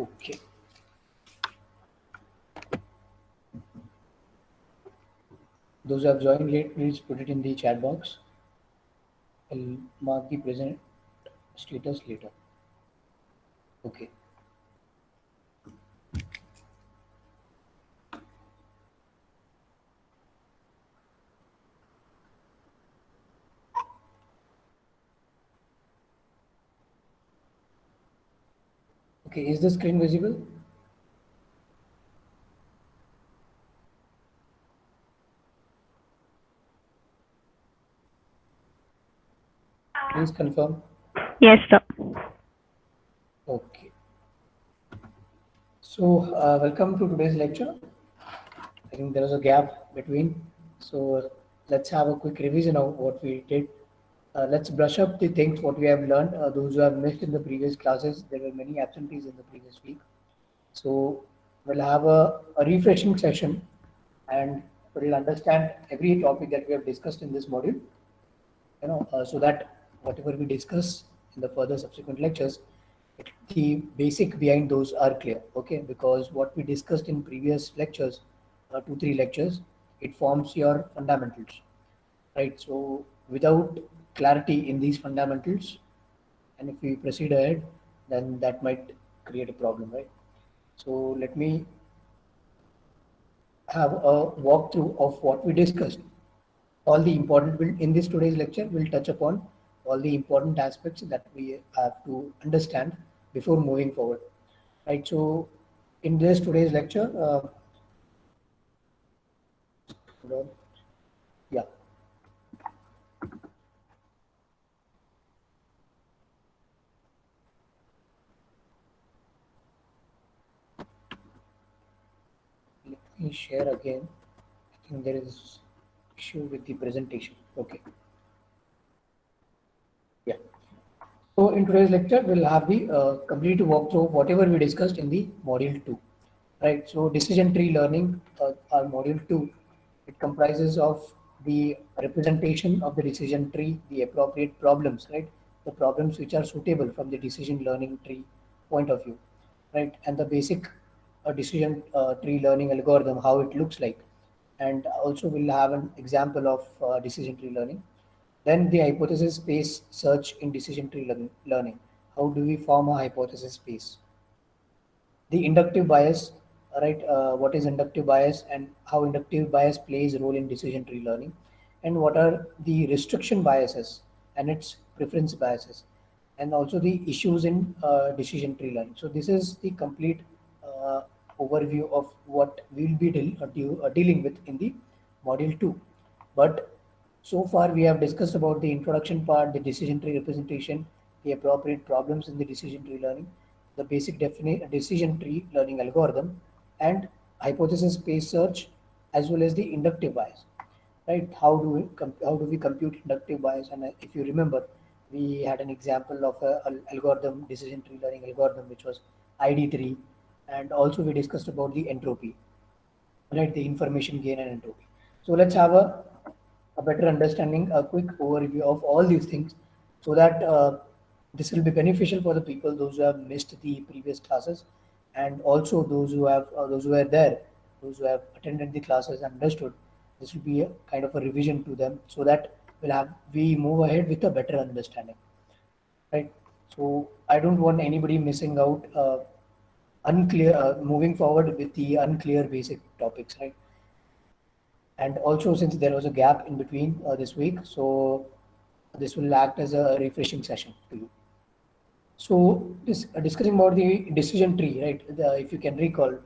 Okay. Those who have joined late, please put it in the chat box. I'll mark the present status later. Okay. Okay, is the screen visible? Please confirm. Yes, sir. Okay. So, welcome to today's lecture. I think there was a gap between. So, let's have a quick revision of what we did. Let's brush up the things what we have learned. Those who have missed in the previous classes, there were many absentees in the previous week. So, we'll have a refreshing session and we'll understand every topic that we have discussed in this module, so that whatever we discuss in the further subsequent lectures, the basic behind those are clear. Okay, because what we discussed in previous lectures, 2 3 lectures, it forms your fundamentals, right? So without clarity in these fundamentals, and if we proceed ahead, then that might create a problem, right? So let me have a walkthrough of what we discussed. All the important will in this today's lecture will touch upon all the important aspects that we have to understand before moving forward, right? So in this today's lecture, yeah, let me share again. I think there is issue with the presentation. Okay, yeah. So in today's lecture, we'll have the complete walkthrough of whatever we discussed in the module 2. Right. So decision tree learning, our module 2, it comprises of the representation of the decision tree, the appropriate problems, right? The problems which are suitable from the decision learning tree point of view, right? And the basic decision tree learning algorithm, how it looks like. And also we'll have an example of decision tree learning. Then the hypothesis space search in decision tree learning. How do we form a hypothesis space? The inductive bias, right? What is inductive bias and how inductive bias plays a role in decision tree learning, and what are the restriction biases and its preference biases, and also the issues in decision tree learning. So this is the complete uh, overview of what we'll be dealing with in the module 2. But so far we have discussed about the introduction part, the decision tree representation, the appropriate problems in the decision tree learning, the basic decision tree learning algorithm, and hypothesis based search, as well as the inductive bias. Right? How do we compute inductive bias? And if you remember, we had an example of a algorithm, decision tree learning algorithm, which was ID3, and also we discussed about the entropy, right? The information gain and entropy. So let's have a better understanding, a quick overview of all these things, so that this will be beneficial for the people, those who have missed the previous classes, and also those who are there, those who have attended the classes and understood. This will be a kind of a revision to them, so that we move ahead with a better understanding, right? So I don't want anybody missing out. Unclear moving forward with the unclear basic topics, right? And also, since there was a gap in between this week, so this will act as a refreshing session to you. So this discussing about the decision tree, right? If you can recall,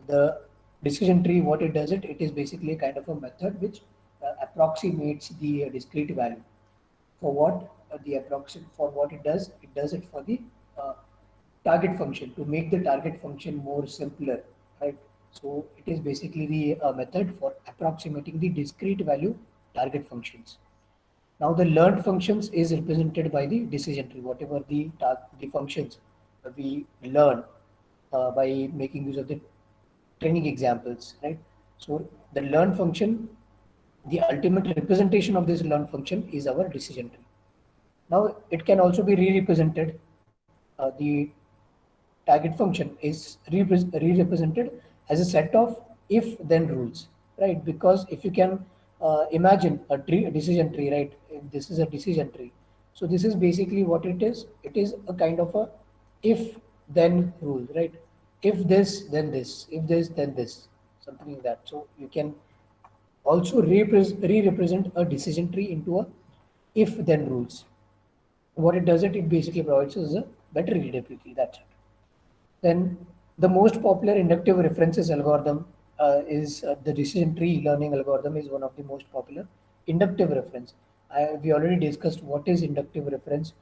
the decision tree, what it does, it is basically a kind of a method which approximates the discrete value. For what the approximate for what it does it for the uh, target function, to make the target function more simpler, right? So it is basically the method for approximating the discrete value target functions. Now the learned functions is represented by the decision tree, whatever the functions we learn by making use of the training examples, right? So the learned function, the ultimate representation of this learned function is our decision tree. Now it can also be re-represented. The target function is re-represented as a set of if-then rules, right? Because if you can imagine a decision tree, right? If this is a decision tree. So this is basically what it is. It is a kind of a if-then rule, right? If this, then this. If this, then this. Something like that. So you can also re-represent a decision tree into a if-then rules. What it does, it basically provides us a better readability. That's it. Then the most popular inductive references algorithm is the decision tree learning algorithm is one of the most popular inductive reference. We already discussed what is inductive reference,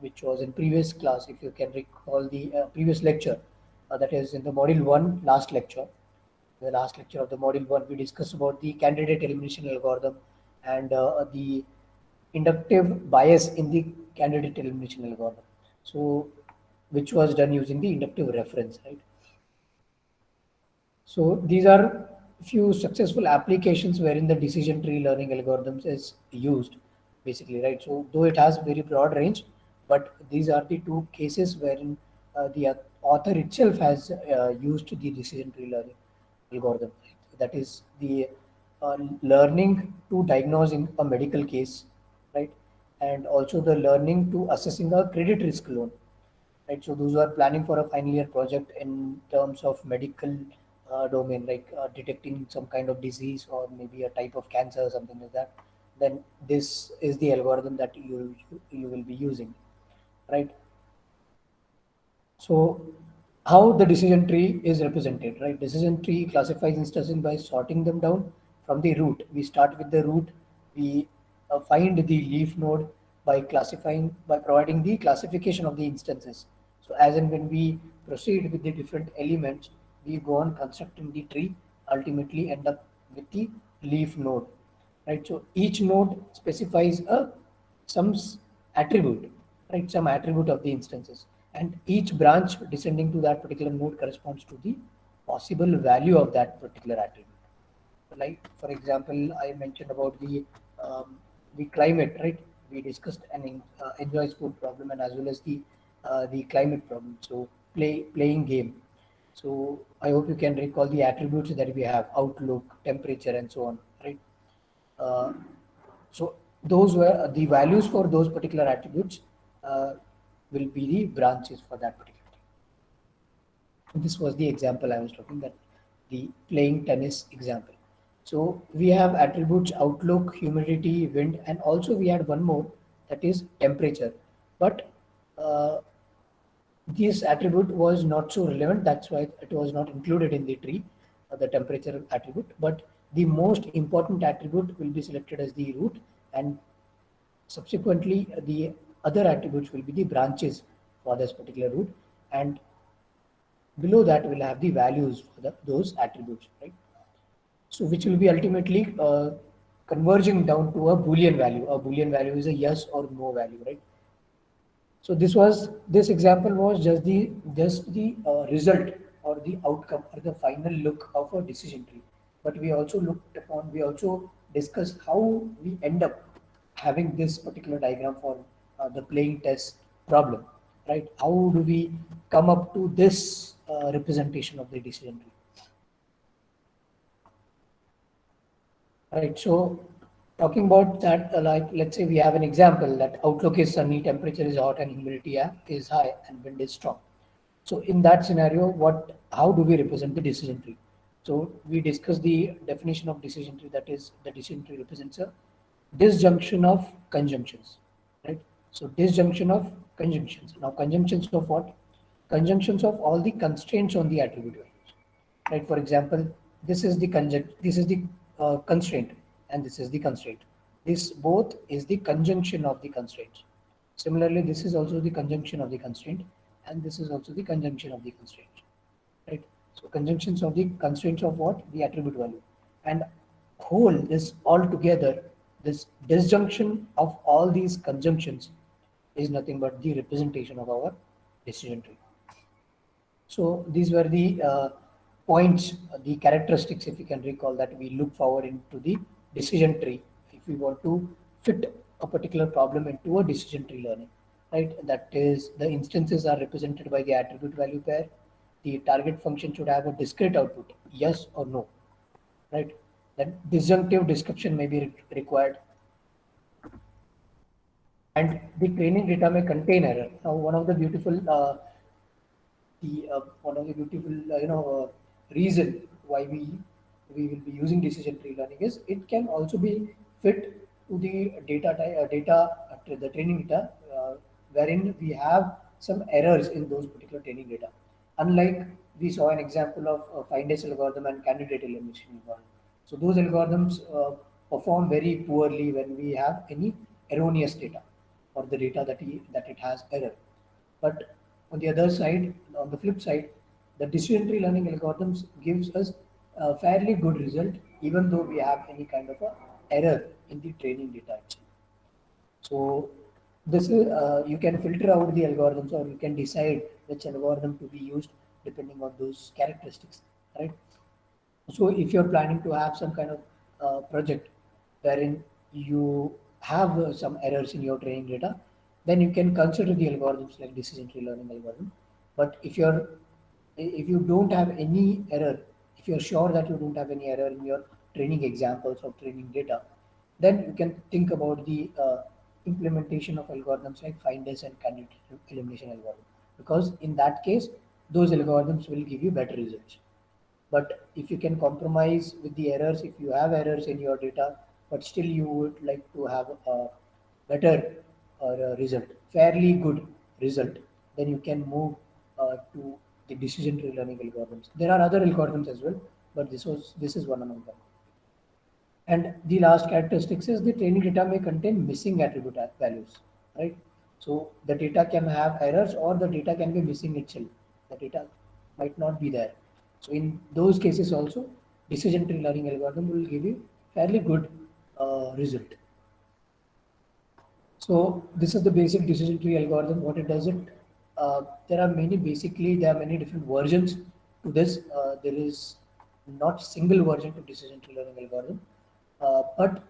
which was in previous class. If you can recall the previous lecture, that is in the module one last lecture. The last lecture of the module one, we discussed about the candidate elimination algorithm and the inductive bias in the candidate elimination algorithm. So, which was done using the inductive reference, right? So these are few successful applications wherein the decision tree learning algorithms is used, basically, right? So though it has very broad range, but these are the two cases wherein the author itself has used the decision tree learning algorithm. Right? That is the learning to diagnosing a medical case, right? And also the learning to assessing a credit risk loan, right? So those who are planning for a final year project in terms of medical domain, like detecting some kind of disease or maybe a type of cancer or something like that, then this is the algorithm that you will be using, right? So how the decision tree is represented, right? Decision tree classifies instances by sorting them down from the root. We start with the root. We find the leaf node by classifying, by providing the classification of the instances. So as and when we proceed with the different elements, we go on constructing the tree, ultimately end up with the leaf node, right? So each node specifies a some attribute, right? Some attribute of the instances, and each branch descending to that particular node corresponds to the possible value of that particular attribute. Like for example, I mentioned about the climate, right? We discussed an enjoy sport problem and as well as the climate problem. So playing game. So I hope you can recall the attributes that we have: outlook, temperature, and so on, right? Uh, so those were the values for those particular attributes uh, will be the branches for that particular thing. This was the example I was talking, that the playing tennis example. So we have attributes outlook, humidity, wind, and also we had one more, that is temperature. But uh, this attribute was not so relevant. That's why it was not included in the tree, the temperature attribute. But the most important attribute will be selected as the root, and subsequently the other attributes will be the branches for this particular root, and below that we'll have the values for those attributes, right? So which will be ultimately converging down to a boolean value. A boolean value is a yes or no value, right? So this example was just the result or the outcome or the final look of a decision tree. But we also discussed how we end up having this particular diagram for the playing test problem, right? How do we come up to this representation of the decision tree? Right. So talking about that, like let's say we have an example that outlook is sunny, temperature is hot, and humidity is high, and wind is strong. So in that scenario, how do we represent the decision tree? So we discussed the definition of decision tree. That is, the decision tree represents a disjunction of conjunctions, right? So disjunction of conjunctions. Now conjunctions of what? Conjunctions of all the constraints on the attribute values, right? For example, this is the constraint, and this is the constraint. This both is the conjunction of the constraints. Similarly, this is also the conjunction of the constraint, and this is also the conjunction of the constraint, right? So conjunctions of the constraints of what? The attribute value. And whole this all together, this disjunction of all these conjunctions is nothing but the representation of our decision tree. So these were the points, the characteristics, if you can recall, that we look forward into the decision tree if we want to fit a particular problem into a decision tree learning. right? That is, the instances are represented by the attribute value pair. The target function should have a discrete output, yes or no, right? That disjunctive description may be required, and the training data may contain error. Now, one of the beautiful reason why we will be using decision tree learning is it can also be fit to the the training data, wherein we have some errors in those particular training data, unlike we saw an example of findess algorithm and candidate elimination algorithm. So those algorithms perform very poorly when we have any erroneous data, or the data that it has error. But on the other side, on the flip side, the decision tree learning algorithms gives us a fairly good result, even though we have any kind of a error in the training data itself. So this is you can filter out the algorithms, or you can decide which algorithm to be used depending on those characteristics, right? So if you're planning to have some kind of project wherein you have some errors in your training data, then you can consider the algorithms like decision tree learning algorithm. But if you don't have any error, if you're sure that you don't have any error in your training examples or training data, then you can think about the implementation of algorithms like finders and candidate elimination algorithm, because in that case those algorithms will give you better results. But if you can compromise with the errors, if you have errors in your data, but still you would like to have a better or a result, fairly good result, then you can move to the decision tree learning algorithms. There are other algorithms as well, but this is one among them. And the last characteristics is the training data may contain missing attribute values, right? So the data can have errors, or the data can be missing itself. The data might not be there. So in those cases also, decision tree learning algorithm will give you fairly good result. So this is the basic decision tree algorithm. What it does it, there are many different versions to this. There is not single version to decision tree learning algorithm, but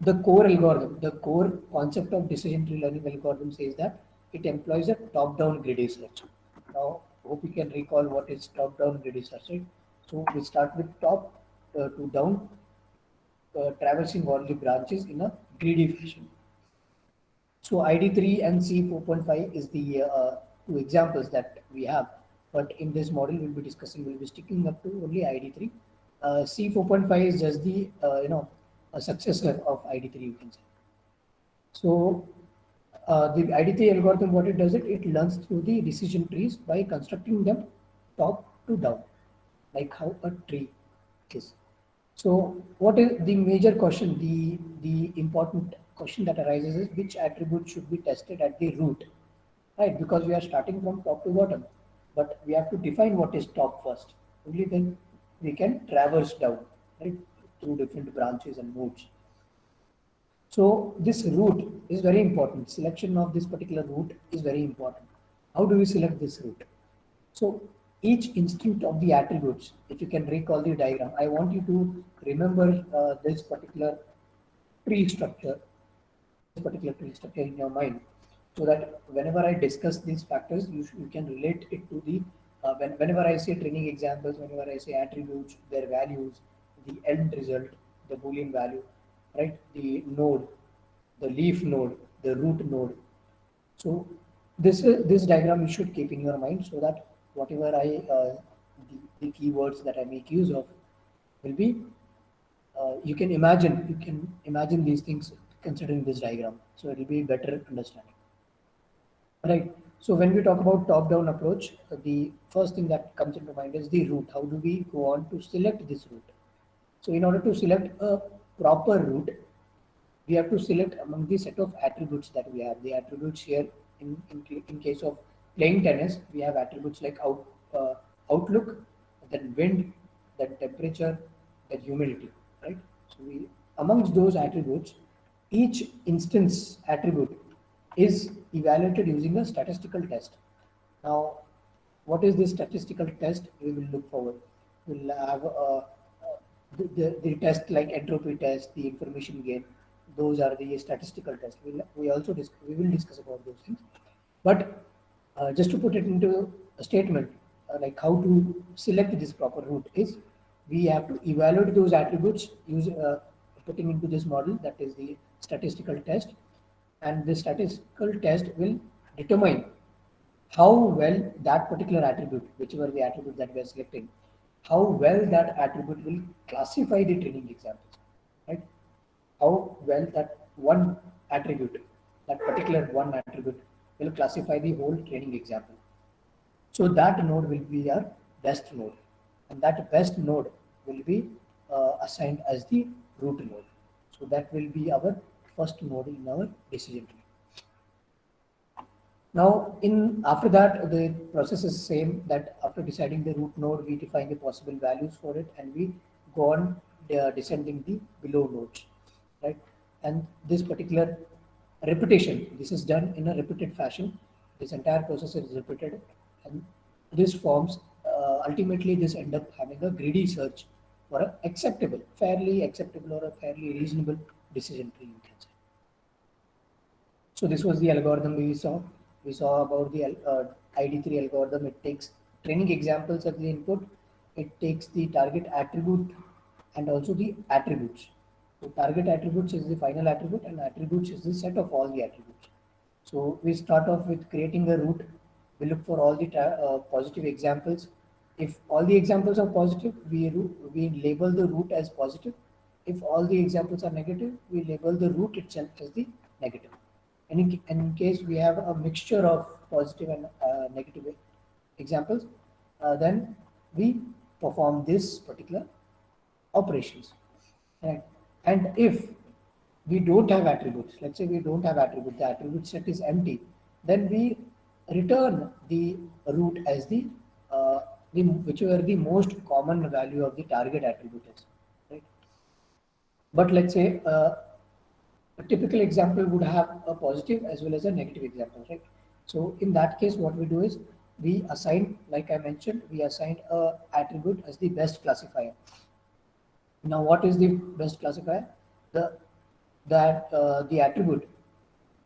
the core concept of decision tree learning algorithm says that it employs a top-down greedy search. Now, hope you can recall what is top-down greedy search, right? So we start with top to down, traversing all the branches in a greedy fashion. So ID3 and C4.5 is the two examples that we have. But in this model we'll be sticking up to only ID3. C4.5 is just the a successor of ID3, you can say. So the ID3 algorithm, what it does it learns through the decision trees by constructing them top to down, like how a tree is. So what is the major question? The important question that arises is which attribute should be tested at the root, right? Because we are starting from top to bottom, but we have to define what is top first. Only then we can traverse down, right, through different branches and nodes. So this route is very important. Selection of this particular route is very important. How do we select this route? So each instant of the attributes, if you can recall the diagram, I want you to remember this particular tree structure in your mind, so that whenever I discuss these factors, you can relate it to the whenever I say training examples, whenever I say attributes, their values, the end result, the boolean value, right? The node, the leaf node, the root node. So this diagram you should keep in your mind, so that whatever the keywords that I make use of will be you can imagine these things considering this diagram, so it will be better understanding. Right. So when we talk about top-down approach, the first thing that comes into mind is the route. How do we go on to select this route? So in order to select a proper route, we have to select among the set of attributes that we have. The attributes here, in case of playing tennis, we have attributes like outlook, then wind, then temperature, then humidity, right? So we, amongst those attributes, each instance attribute is evaluated using a statistical test. Now, what is this statistical test? We will look forward. We'll have the test like entropy test, the information gain. those are the statistical tests. We will discuss about those things. But just to put it into a statement, like how to select this proper route is, we have to evaluate those attributes using putting into this model, that is the statistical test, and the statistical test will determine how well that particular attribute, whichever the attribute that we are selecting, how well that attribute will classify the training examples, right? How well that one attribute, that particular one attribute, will classify the whole training example. So that node will be our best node, and that best node will be assigned as the root node. So that will be our first node in our decision tree. Now, in after that, the process is same. That after deciding the root node, we define the possible values for it, and we go on descending the below nodes, right? And this particular repetition, this is done in a repeated fashion. This entire process is repeated, and this forms ultimately this end up having a greedy search for a acceptable, fairly acceptable, or a fairly reasonable decision tree, you can say. So this was the algorithm we saw. We saw about the ID3 algorithm. It takes training examples as the input. It takes the target attribute and also the attributes. So target attributes is the final attribute, and attributes is the set of all the attributes. So we start off with creating a root. We look for all the positive examples. If all the examples are positive, we label the root as positive. If all the examples are negative, we label the root itself as the negative. And in case we have a mixture of positive and negative examples, then we perform this particular operations. Right? And if we don't have attributes, let's say we don't have attribute, the attribute set is empty, then we return the root as the whichever the most common value of the target attribute is. Right? But let's say a typical example would have a positive as well as a negative example, right? So in that case, what we do is we assign, like I mentioned, we assign a attribute as the best classifier. Now, what is the best classifier? The attribute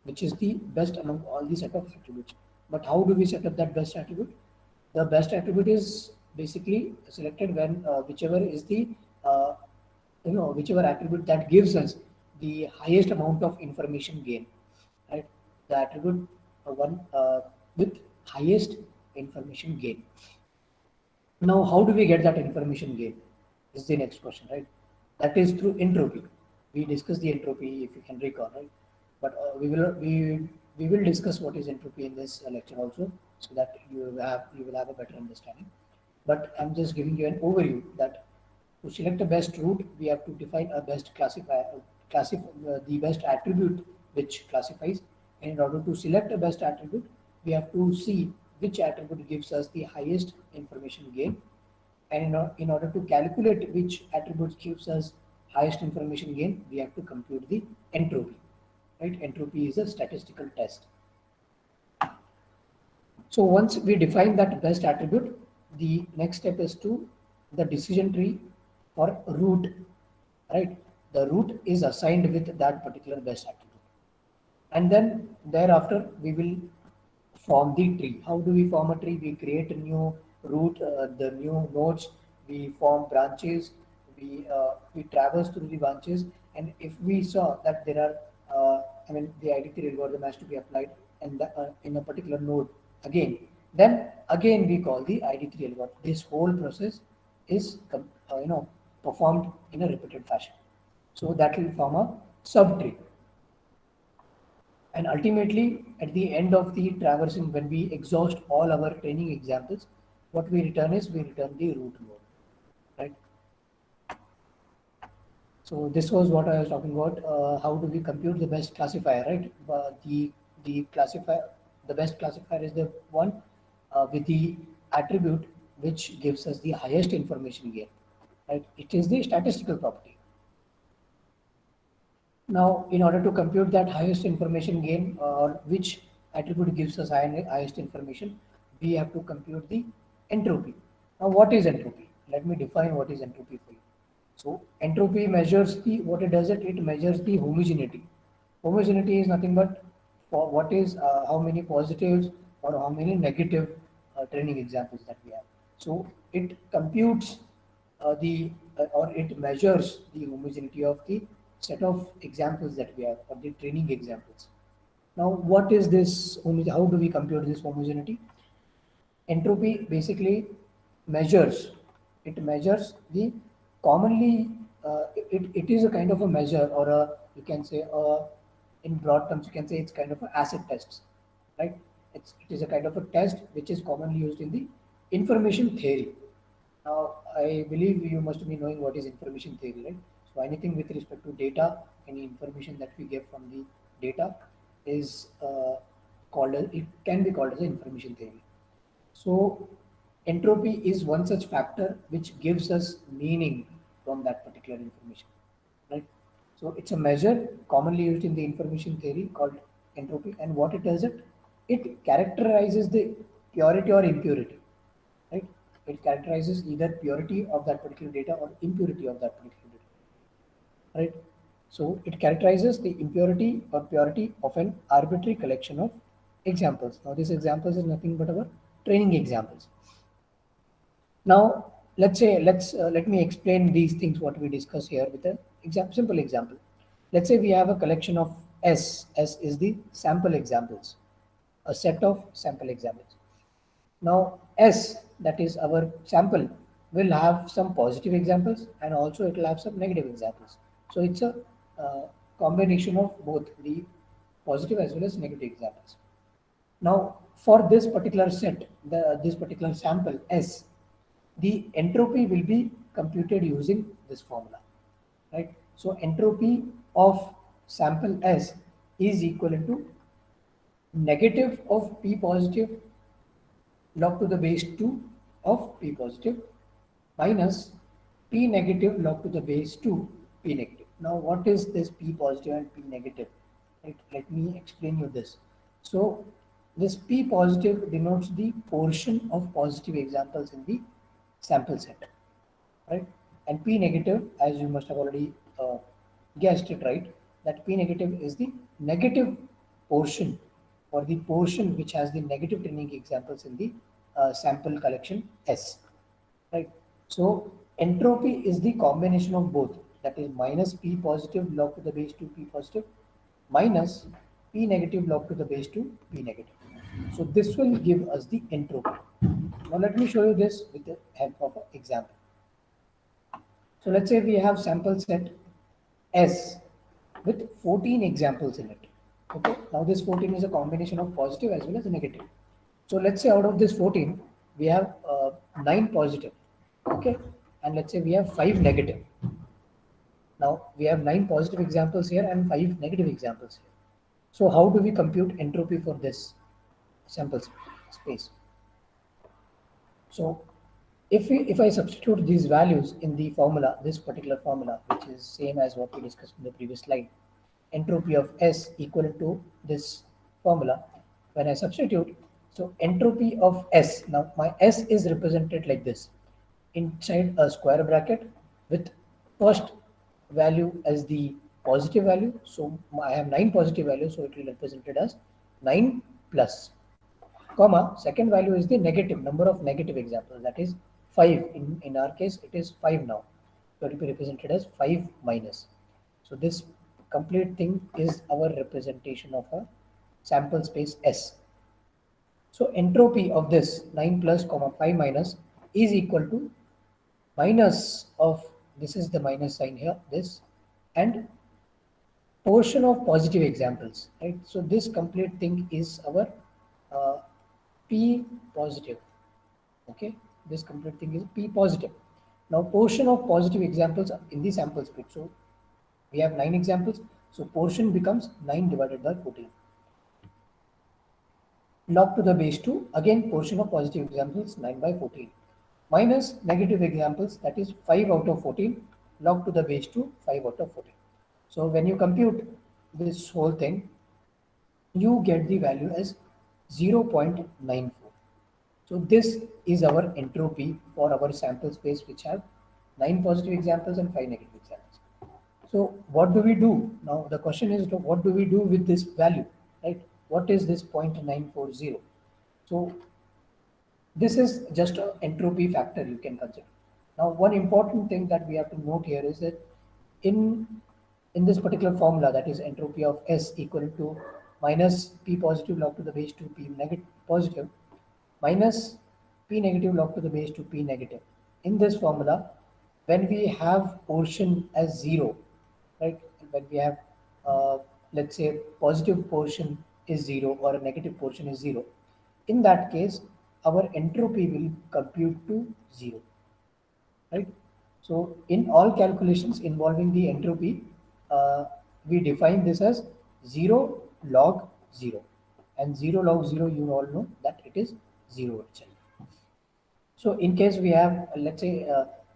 which is the best among all the set of attributes. But how do we set up that best attribute? The best attribute is basically selected when whichever is the uh, whichever attribute that gives us the highest amount of information gain, right? The attribute one with highest information gain. Now, how do we get that information gain? Is the next question, right? That is through entropy. We discussed the entropy, if you can recall, right? But we will discuss what is entropy in this lecture also, so that you will have a better understanding. But I'm just giving you an overview that to select the best route, we have to define a best classifier, the best attribute which classifies. And in order to select a best attribute, we have to see which attribute gives us the highest information gain. And in order to calculate which attribute gives us highest information gain, we have to compute the entropy. Right? Entropy is a statistical test. So once we define that best attribute, the next step is to the decision tree for root, right? The root is assigned with that particular best attribute. And then thereafter we will form the tree. How do we form a tree? We create a new root, the new nodes, we form branches, we traverse through the branches, and if we saw that there are, the ID3 algorithm has to be applied in a particular node again, then again we call the ID3 algorithm. This whole process is performed in a repeated fashion. So that will form a subtree. And ultimately, at the end of the traversing, when we exhaust all our training examples, what we return is we return the root node, right? So this was what I was talking about. How do we compute the best classifier, right? The classifier, the best classifier is the one with the attribute which gives us the highest information gain, right? It is the statistical property. Now, in order to compute that highest information gain, or which attribute gives us highest information, we have to compute the entropy. Now, what is entropy? Let me define what is entropy for you. So entropy measures the, what it does, it measures the homogeneity. Homogeneity is nothing but for what is how many positives or how many negative training examples that we have. So it computes the or it measures the homogeneity of the set of examples that we have, or the training examples. Now, what is this? How do we compute this homogeneity? Entropy basically measures. It measures the commonly. It is a kind of a measure, or a, you can say, in broad terms you can say it's kind of a acid test, right? It is a kind of a test which is commonly used in the information theory. Now, I believe you must be knowing what is information theory, right? So anything with respect to data, any information that we get from the data is called as, it can be called as information theory. So entropy is one such factor which gives us meaning from that particular information, right? So it's a measure commonly used in the information theory called entropy, and what it does, it characterizes the purity or impurity, right? It characterizes either purity of that particular data or impurity of that particular data, right? So it characterizes the impurity or purity of an arbitrary collection of examples. Now, these examples is nothing but our training examples. Now, let me explain these things what we discuss here with a simple example. Let's say we have a collection of S. S is the sample examples, a set of sample examples. Now, S, that is our sample, will have some positive examples and also it will have some negative examples. So it's a combination of both the positive as well as negative examples. Now, for this particular set, this particular sample S, the entropy will be computed using this formula, right? So entropy of sample S is equivalent to negative of P positive log to the base 2 of P positive minus P negative log to the base 2 P negative. Now, what is this P positive and P negative? Right? Let me explain you this. So, this P positive denotes the portion of positive examples in the sample set, right? And P negative, as you must have already guessed it, right? That P negative is the negative portion, or the portion which has the negative training examples in the sample collection S, right? So entropy is the combination of both, that is minus P positive log to the base 2 P positive minus P negative log to the base 2 P negative. So this will give us the entropy. Now let me show you this with the help of an example. So let's say we have sample set S with 14 examples in it. Okay. Now this 14 is a combination of positive as well as negative. So let's say out of this 14, we have 9 positive. Okay. And let's say we have 5 negative. Now we have 9 positive examples here and 5 negative examples here. So how do we compute entropy for this sample space? So if I substitute these values in the formula, this particular formula, which is same as what we discussed in the previous slide, entropy of S equal to this formula, when I substitute, so entropy of S, now my S is represented like this, inside a square bracket with first value as the positive value. So I have 9 positive values, so it will be represented as 9 plus, comma, second value is the negative number of negative examples, that is 5. In our case it is 5 now, so it will be represented as 5 minus. So this complete thing is our representation of a sample space S. So entropy of this 9 plus comma 5 minus is equal to minus of, this is the minus sign here, this, and portion of positive examples, right? So this complete thing is our uh, P positive. Okay, this complete thing is P positive. Now portion of positive examples in the sample space. So we have 9 examples. So portion becomes 9 divided by 14. Log to the base 2, again portion of positive examples 9 by 14. Minus negative examples, that is 5 out of 14. Log to the base 2, 5 out of 14. So when you compute this whole thing, you get the value as 0.94. So this is our entropy for our sample space which have 9 positive examples and 5 negative examples. So what do we do? Now the question is, what do we do with this value, right? What is this 0.940? So this is just an entropy factor you can consider. Now, one important thing that we have to note here is that in in this particular formula, that is entropy of S equal to minus P positive log to the base 2 P negative positive minus P negative log to the base 2 P negative. In this formula, when we have portion as 0, right? When we have, let's say, positive portion is 0 or a negative portion is 0, in that case, our entropy will compute to 0, right? So in all calculations involving the entropy, we define this as 0 log 0, and 0 log 0, you all know that it is 0 itself. So in case we have, let's say,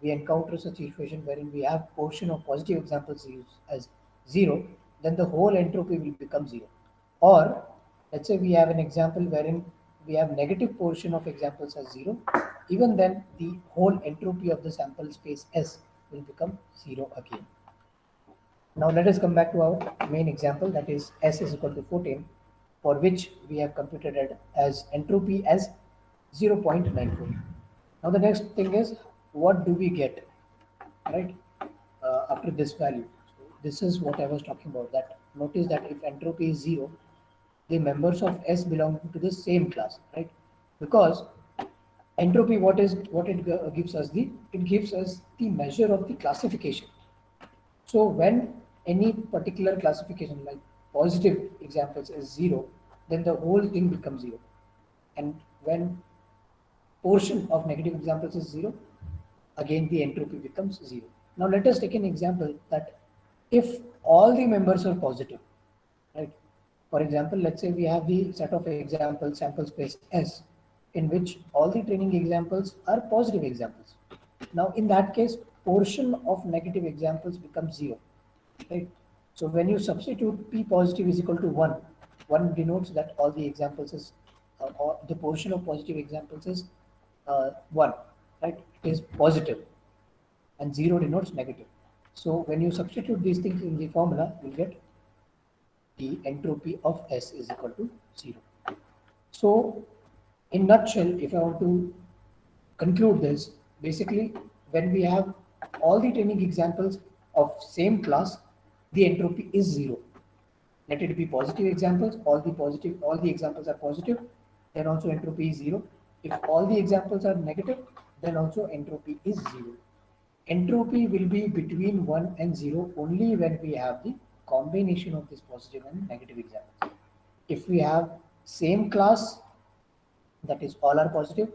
we encounter such situation wherein we have portion of positive examples used as 0, then the whole entropy will become 0. Or let's say we have an example wherein we have negative portion of examples as 0, even then the whole entropy of the sample space S will become 0 again. Now let us come back to our main example, that is S is equal to 14, for which we have computed it as entropy as 0.94. Now the next thing is, what do we get, right, after this value? So this is what I was talking about. That notice that if entropy is 0, the members of S belong to the same class, right? Because entropy, what it gives us, it gives us the measure of the classification. So when any particular classification like positive examples is 0, then the whole thing becomes 0. And when portion of negative examples is 0, again the entropy becomes 0. Now let us take an example that if all the members are positive, right? For example, let's say we have the set of examples sample space S, in which all the training examples are positive examples. Now in that case, portion of negative examples becomes 0, right? So when you substitute P positive is equal to 1, 1 denotes that all the examples is, or the portion of positive examples is 1, right? It is positive, and 0 denotes negative. So when you substitute these things in the formula, you'll get the entropy of S is equal to 0. So in nutshell, if I want to conclude this, basically when we have all the training examples of same class, the entropy is 0. Let it be positive examples, all the examples are positive, then also entropy is 0. If all the examples are negative, then also entropy is 0. Entropy will be between 1 and 0 only when we have the combination of this positive and negative examples. If we have same class, that is all are positive,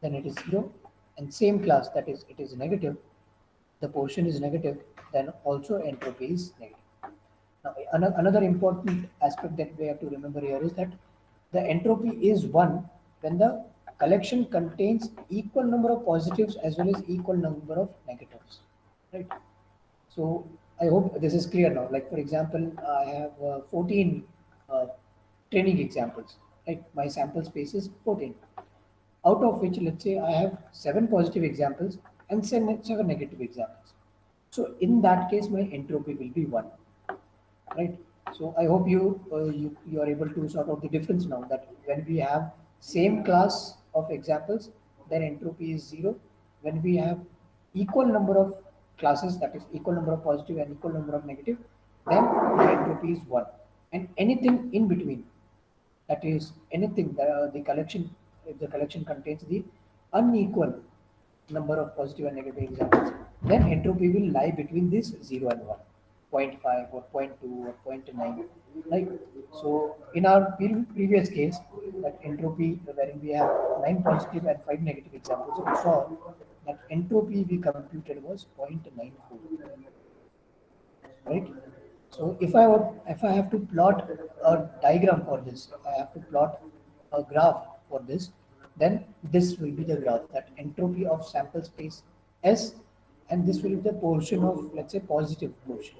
then it is 0, and same class, that is it is negative, the portion is negative, then also entropy is negative. Now, another important aspect that we have to remember here is that the entropy is 1 when the collection contains equal number of positives as well as equal number of negatives, right? So I hope this is clear now. Like for example, I have 14 uh, training examples, right? My sample space is 14, out of which let's say I have 7 positive examples and 7 negative examples. So in that case, my entropy will be 1, right? So I hope you are able to sort out the difference now, that when we have same class of examples, then entropy is 0. When we have equal number of classes, that is equal number of positive and equal number of negative, then the entropy is 1. And anything in between, that is anything the collection, if the collection contains the unequal number of positive and negative examples, then entropy will lie between this 0 and 1, zero point 0.5 or 0.2 or 0.9. Right? So in our previous case, that entropy wherein we have 9 positive and 5 negative examples, we saw that entropy we computed was 0.94. Right? So if I have to plot a diagram for this, if I have to plot a graph for this, then this will be the graph, that entropy of sample space S, and this will be the portion of, let's say, positive portion.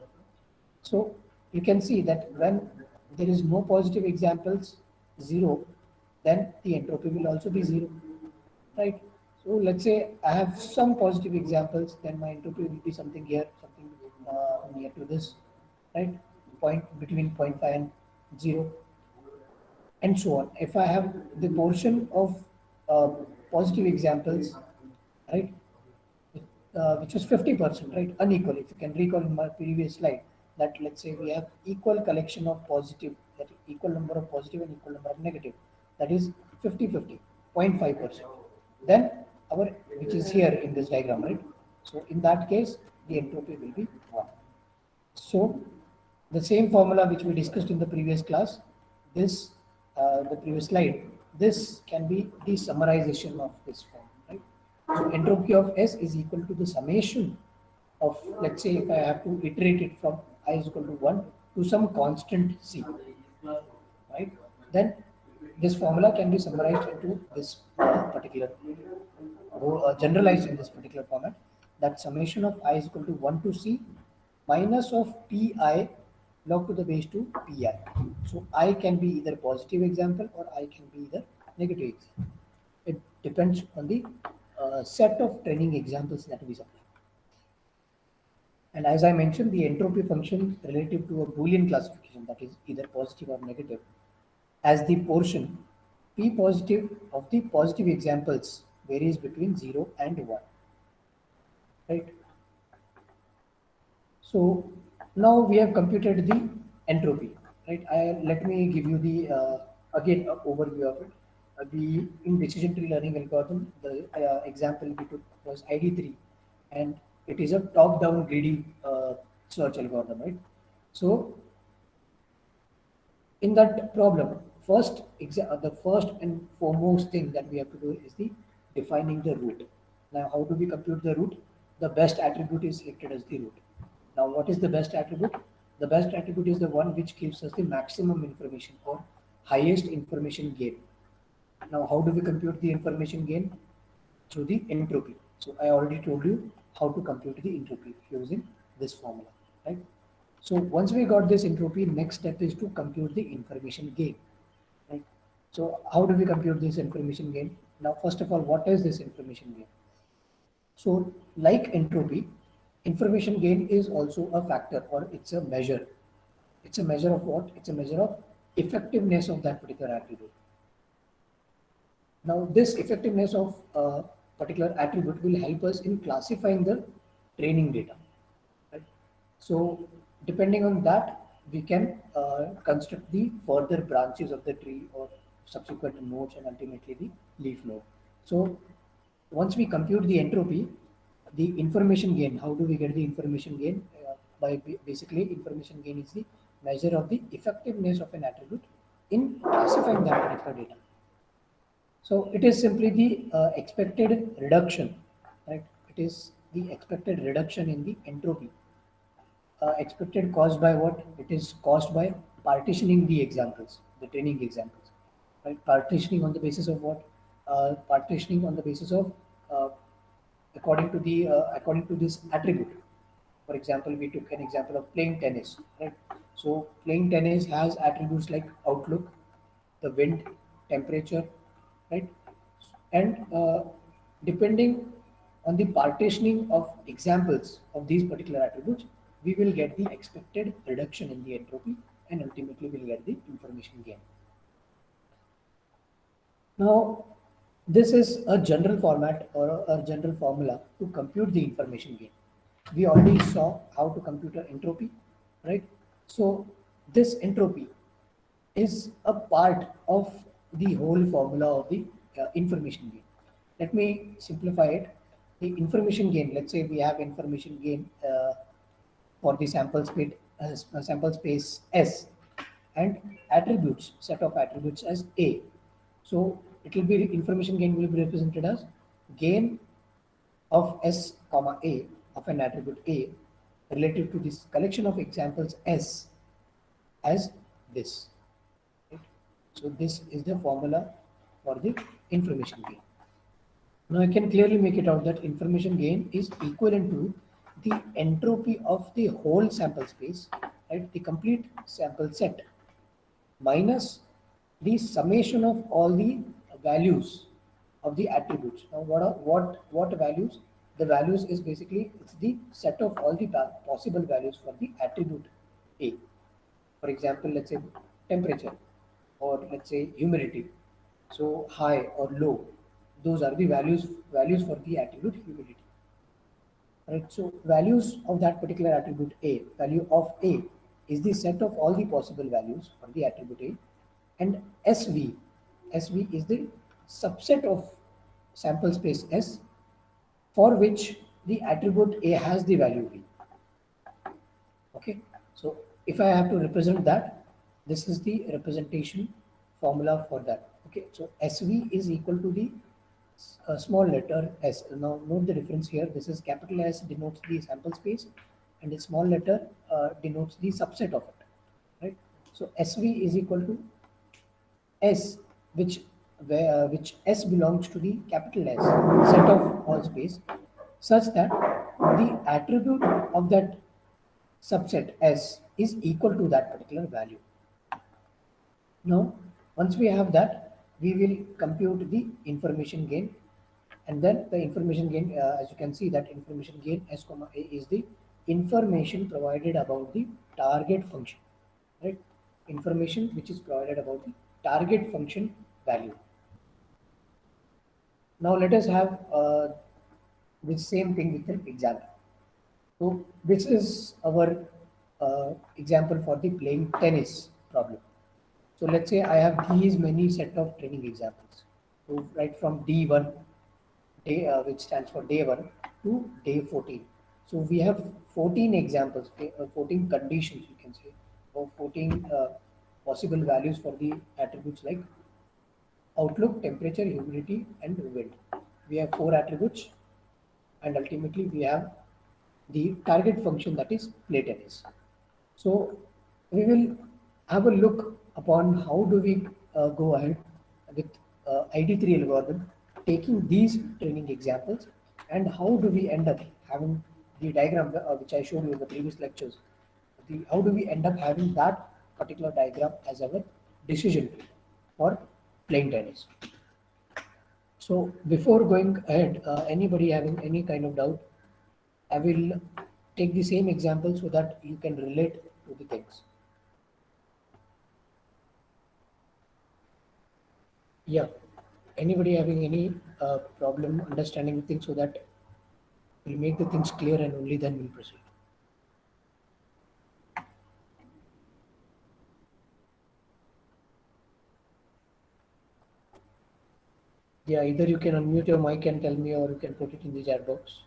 So you can see that when there is no positive examples, 0, then the entropy will also be 0, right? So let's say I have some positive examples, then my entropy will be something here, something near to this, right? Point between zero point 0.5 and 0, and so on. If I have the portion of uh, positive examples, right, which was 50%, right, unequal. If you can recall in my previous slide, that let's say we have equal collection of positive, that equal number of positive and equal number of negative, that is 50-50, 0.5%. Then our, which is here in this diagram, right? So in that case, the entropy will be 1. So the same formula which we discussed in the previous class, this the previous slide, this can be the summarization of this form, right? So entropy of S is equal to the summation of, let's say if I have to iterate it from I is equal to 1 to some constant C, right? Then this formula can be summarized into this particular, generalized in this particular format, that summation of I is equal to 1 to C minus of Pi log to the base to Pi. So I can be either positive example or I can be either negative example. It depends on the set of training examples that we supply. And as I mentioned, the entropy function relative to a Boolean classification, that is either positive or negative, as the portion P positive of the positive examples varies between 0 and 1, right? So now we have computed the entropy, right? Let me give you the again overview of it. We in decision tree learning algorithm, the example we took was ID3, and it is a top-down greedy search algorithm, right? So in that problem, the first and foremost thing that we have to do is the defining the root. Now, how do we compute the root? The best attribute is selected as the root. Now, what is the best attribute? The best attribute is the one which gives us the maximum information or highest information gain. Now, how do we compute the information gain? Through the entropy. So I already told you how to compute the entropy using this formula, right? So once we got this entropy, next step is to compute the information gain, right? So how do we compute this information gain? Now, first of all, what is this information gain? So like entropy, information gain is also a factor, or it's a measure. It's a measure of what? It's a measure of effectiveness of that particular attribute. Now, this effectiveness of a particular attribute will help us in classifying the training data, right? So, depending on that, we can construct the further branches of the tree or subsequent nodes and ultimately the leaf node. So, once we compute the entropy, the information gain, how do we get the information gain? Basically, information gain is the measure of the effectiveness of an attribute in classifying that particular data. So it is simply the expected reduction, right? It is the expected reduction in the entropy. Expected caused by what? It is caused by partitioning the examples, the training examples, right? Partitioning on the basis of what? Partitioning on the basis of uh, according to this attribute. For example, we took an example of playing tennis, right? So playing tennis has attributes like outlook, the wind, temperature, right? And depending on the partitioning of examples of these particular attributes, we will get the expected reduction in the entropy and ultimately we'll get the information gain. Now, this is a general format or a general formula to compute the information gain. We already saw how to compute entropy, right? So this entropy is a part of the whole formula of the information gain. Let me simplify it. The information gain, let's say we have information gain for the sample space S and attributes, set of attributes as A. So it will be information gain will be represented as gain of S comma A of an attribute A relative to this collection of examples S as this. Right? So this is the formula for the information gain. Now I can clearly make it out that information gain is equivalent to the entropy of the whole sample space, right? The complete sample set minus the summation of all the values of the attributes. Now, what values? The values is basically it's the set of all the possible values for the attribute A. For example, let's say temperature, or let's say humidity. So high or low, those are the values for the attribute humidity. Right? So values of that particular attribute A, value of A is the set of all the possible values for the attribute A, and SV is the subset of sample space S for which the attribute A has the value V. Okay, so if I have to represent that, this is the representation formula for that. Okay, so SV is equal to the small letter s. Now note the difference here. This is capital S denotes the sample space, and the small letter denotes the subset of it. Right. So SV is equal to S, which S belongs to the capital S set of all space, such that the attribute of that subset S is equal to that particular value. Now, once we have that, we will compute the information gain, and then the information gain, as you can see, that information gain S comma A is the information provided about the target function, right? Information which is provided about the target function value. Now let us have the same thing with an example. So this is our example for the playing tennis problem. So let's say I have these many set of training examples. So right from D1, day, which stands for day 1 to day 14. So we have 14 examples, 14 conditions you can say, or 14 possible values for the attributes like outlook, temperature, humidity, and wind. We have 4 attributes, and ultimately we have the target function, that is play tennis. So we will have a look upon how do we go ahead with ID3 algorithm, taking these training examples, and how do we end up having the diagram which I showed you in the previous lectures. How do we end up having that particular diagram as our decision tree for playing tennis. So before going ahead, anybody having any kind of doubt, I will take the same example so that you can relate to the things. Yeah. Anybody having any problem understanding things so that we'll make the things clear and only then we'll proceed. Yeah, either you can unmute your mic and tell me, or you can put it in the chat box.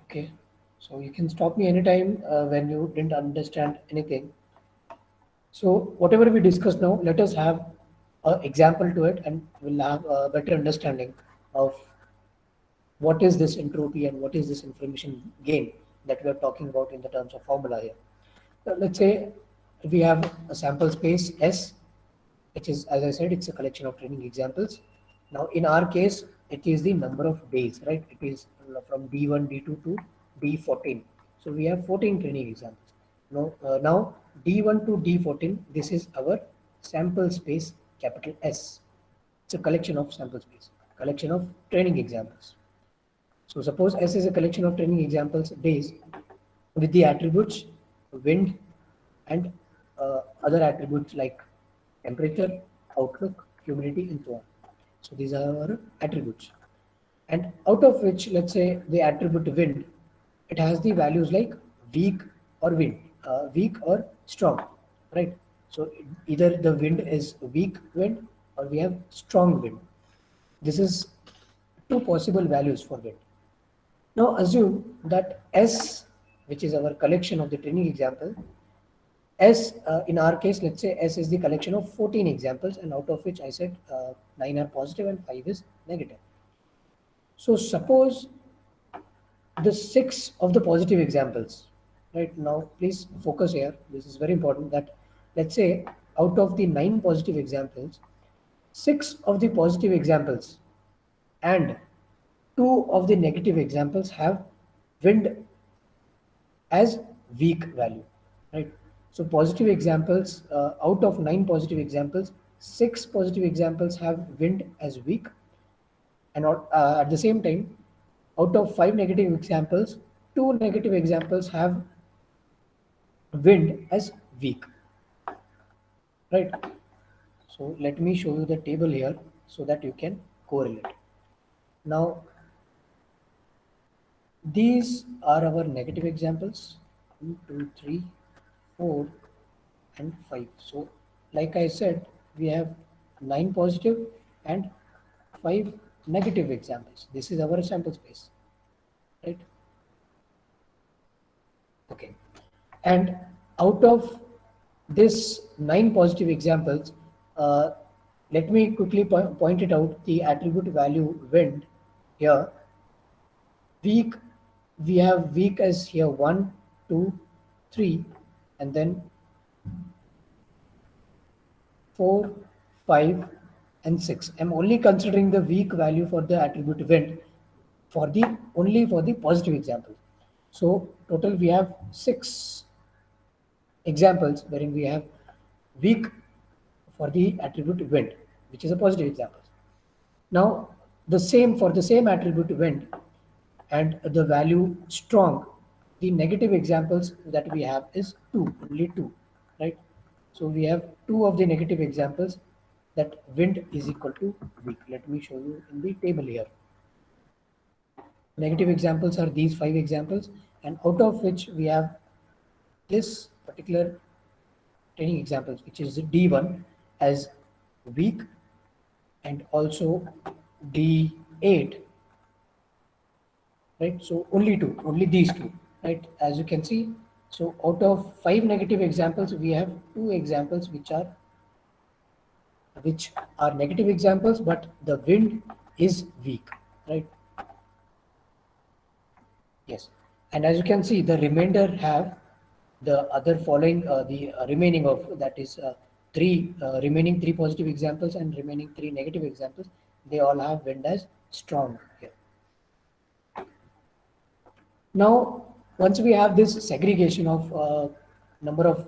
Okay, so you can stop me anytime when you didn't understand anything. So whatever we discussed now, let us have an example to it, and we'll have a better understanding of what is this entropy and what is this information gain that we are talking about in the terms of formula here. Let's say we have a sample space S, which is, as I said, it's a collection of training examples. Now, in our case, it is the number of days, right? It is from D1, D2 to D14. So we have 14 training examples. Now D1 to D14, this is our sample space, capital S. It's a collection of sample space, collection of training examples. So suppose S is a collection of training examples days with the attributes wind and other attributes like temperature, outlook, humidity, and so on. So these are our attributes. And out of which, let's say the attribute wind, it has the values like weak or wind, weak or strong, right? So either the wind is weak wind or we have strong wind. This is two possible values for wind. Now assume that S, which is our collection of the training example, S in our case, let's say S is the collection of 14 examples, and out of which I said 9 are positive and 5 is negative. So suppose the 6 of the positive examples, right? Now please focus here. This is very important that, let's say, out of the 9 positive examples, 6 of the positive examples and 2 of the negative examples have wind as weak value, right? So positive examples, out of 9 positive examples, 6 positive examples have wind as weak, and at the same time, out of 5 negative examples, 2 negative examples have wind as weak, right? So let me show you the table here so that you can correlate. Now, these are our negative examples: 1, 2, 3, 4, and 5. So, like I said, we have 9 positive and 5 negative examples. This is our sample space, right? Okay. And out of this 9 positive examples, uh, let me quickly point it out. The attribute value wind here, weak, we have weak as here 1, 2, 3, and then 4, 5, and 6. I'm only considering the weak value for the attribute event for the only for the positive example. So total we have 6 examples wherein we have weak for the attribute event, which is a positive example. Now the same for the same attribute event and the value strong, the negative examples that we have is 2, only 2, right? So we have 2 of the negative examples that wind is equal to weak. Let me show you in the table here. Negative examples are these 5 examples, and out of which we have this particular training examples, which is D1 as weak, and also D8, right? So only two, only these two, right? As you can see, so out of 5 negative examples, we have 2 examples which are negative examples, but the wind is weak, right? Yes, and as you can see, the remainder have the other following the remaining of that is remaining 3 positive examples and remaining 3 negative examples. They all have wind as strong here. Now, once we have this segregation of number of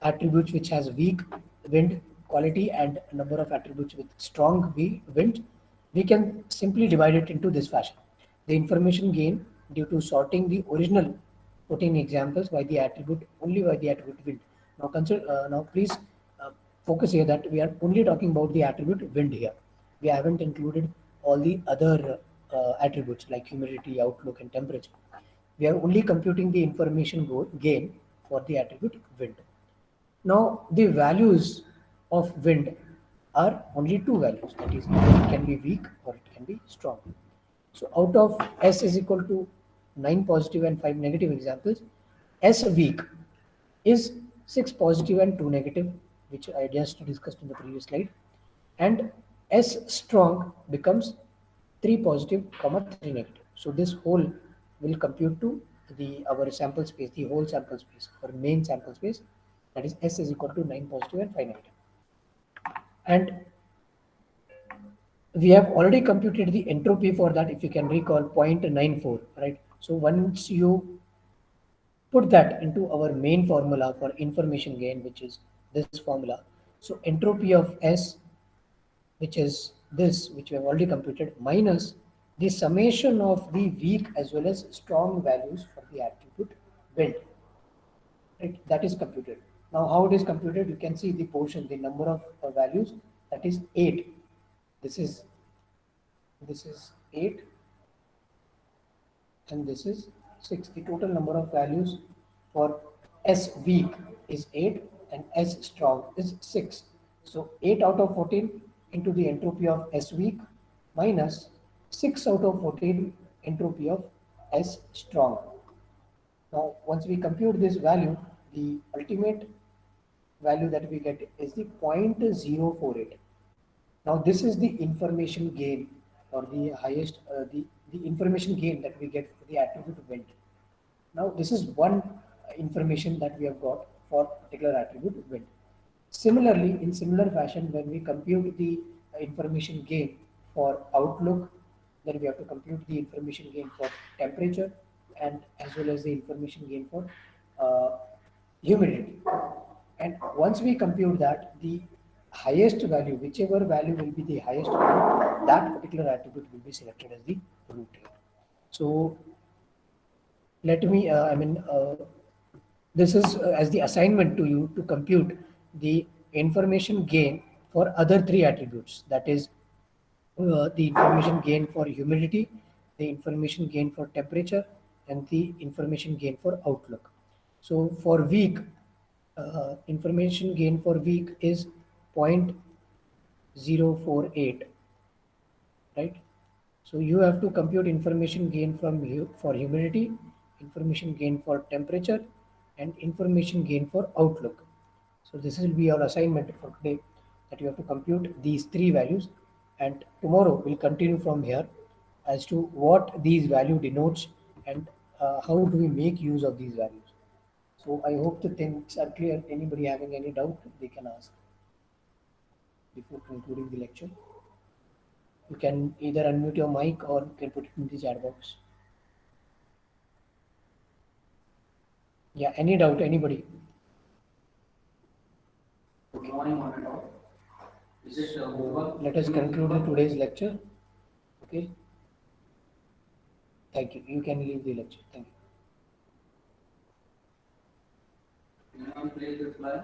attributes which has weak wind quality and number of attributes with strong wind, we can simply divide it into this fashion. The information gain due to sorting the original 14 examples by the attribute only by the attribute wind. Now, now please uh, focus here that we are only talking about the attribute wind here. We haven't included all the other attributes like humidity, outlook, and temperature. We are only computing the information gain for the attribute wind. Now, the values of wind are only 2 values, that is, it can be weak or it can be strong. So, out of S is equal to 9 positive and 5 negative examples, S weak is 6 positive and 2 negative, which I just discussed in the previous slide, and S strong becomes 3 positive, comma 3 negative. So this whole will compute to the our sample space, the whole sample space, our main sample space, that is S is equal to 9 positive and 5 negative. And we have already computed the entropy for that, if you can recall, 0.94, right? So once you put that into our main formula for information gain, which is this formula, so entropy of S, which is this, which we have already computed, minus the summation of the weak as well as strong values for the attribute wind, right? That is computed. Now, how it is computed, you can see the portion, the number of values, that is 8. This is 8, and this is 6. The total number of values for S weak is 8 and S strong is 6. So 8 out of 14 into the entropy of S weak minus 6 out of 14 entropy of S strong. Now once we compute this value, the ultimate value that we get is the 0.048. Now this is the information gain, or the highest, the information gain that we get for the attribute wind. Now this is one information that we have got for particular attribute wind. Similarly, in similar fashion, when we compute the information gain for outlook, then we have to compute the information gain for temperature and as well as the information gain for uh, humidity. And once we compute that, the highest value, whichever value will be the highest value, that particular attribute will be selected as the root here. So let me, this is as the assignment to you to compute the information gain for other three attributes. That is the information gain for humidity, the information gain for temperature, and the information gain for outlook. So for week, information gain for week is 0.048, right? So you have to compute information gain for humidity, information gain for temperature, and information gain for outlook. So this will be your assignment for today, that you have to compute these three values, and tomorrow we'll continue from here as to what these value denotes and how do we make use of these values. So I hope the things are clear. Anybody having any doubt, they can ask before concluding the lecture. You can either unmute your mic or you can put it in the chat box. Yeah, any doubt, anybody? Good morning, Mohammed. Is it over? Let us conclude today's lecture. Okay. Thank you. You can leave the lecture. Thank you. Can you please reply?